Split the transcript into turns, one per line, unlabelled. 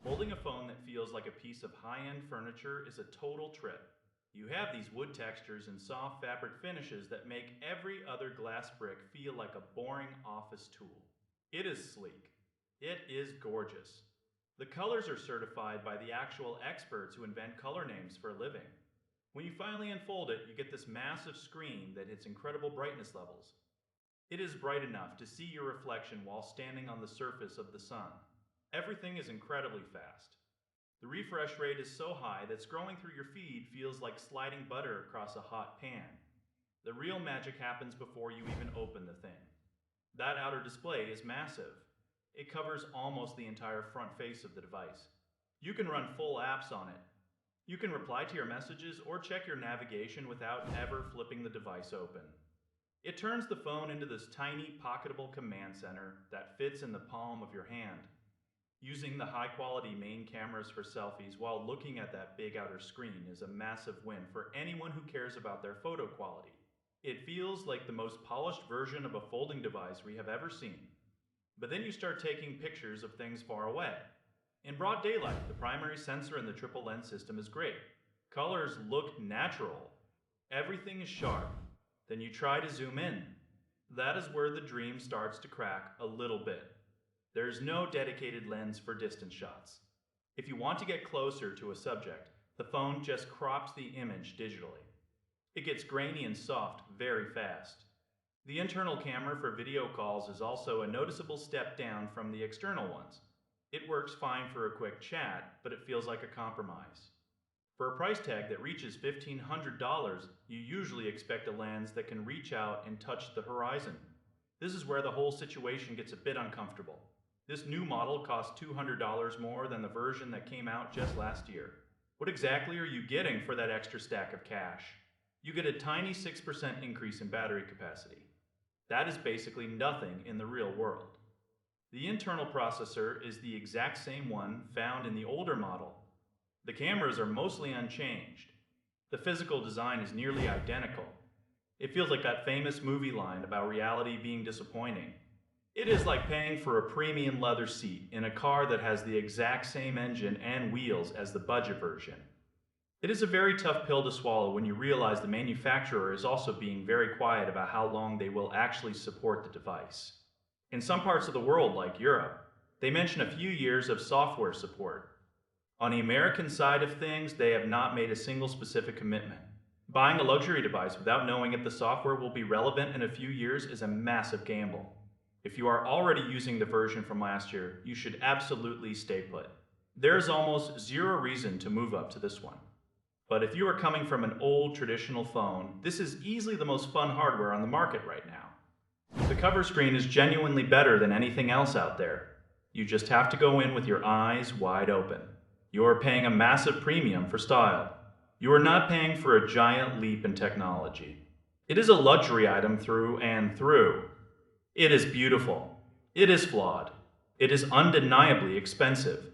Holding a phone that feels like a piece of high-end furniture is a total trip. You have these wood textures and soft fabric finishes that make every other glass brick feel like a boring office tool. It is sleek. It is gorgeous. The colors are certified by the actual experts who invent color names for a living. When you finally unfold it, you get this massive screen that hits incredible brightness levels. It is bright enough to see your reflection while standing on the surface of the sun. Everything is incredibly fast. The refresh rate is so high that scrolling through your feed feels like sliding butter across a hot pan. The real magic happens before you even open the thing. That outer display is massive. It covers almost the entire front face of the device. You can run full apps on it. You can reply to your messages or check your navigation without ever flipping the device open. It turns the phone into this tiny, pocketable command center that fits in the palm of your hand. Using the high-quality main cameras for selfies while looking at that big outer screen is a massive win for anyone who cares about their photo quality. It feels like the most polished version of a folding device we have ever seen. But then you start taking pictures of things far away. In broad daylight, the primary sensor in the triple lens system is great. Colors look natural. Everything is sharp. Then you try to zoom in. That is where the dream starts to crack a little bit. There's no dedicated lens for distance shots. If you want to get closer to a subject, the phone just crops the image digitally. It gets grainy and soft very fast. The internal camera for video calls is also a noticeable step down from the external ones. It works fine for a quick chat, but it feels like a compromise. For a price tag that reaches $1,500, you usually expect a lens that can reach out and touch the horizon. This is where the whole situation gets a bit uncomfortable. This new model costs $200 more than the version that came out just last year. What exactly are you getting for that extra stack of cash? You get a tiny 6% increase in battery capacity. That is basically nothing in the real world. The internal processor is the exact same one found in the older model. The cameras are mostly unchanged. The physical design is nearly identical. It feels like that famous movie line about reality being disappointing. It is like paying for a premium leather seat in a car that has the exact same engine and wheels as the budget version. It is a very tough pill to swallow when you realize the manufacturer is also being very quiet about how long they will actually support the device. In some parts of the world, like Europe, they mention a few years of software support. On the American side of things, they have not made a single specific commitment. Buying a luxury device without knowing if the software will be relevant in a few years is a massive gamble. If you are already using the version from last year, you should absolutely stay put. There is almost zero reason to move up to this one. But if you are coming from an old traditional phone, this is easily the most fun hardware on the market right now. The cover screen is genuinely better than anything else out there. You just have to go in with your eyes wide open. You are paying a massive premium for style. You are not paying for a giant leap in technology. It is a luxury item through and through. It is beautiful. It is flawed. It is undeniably expensive.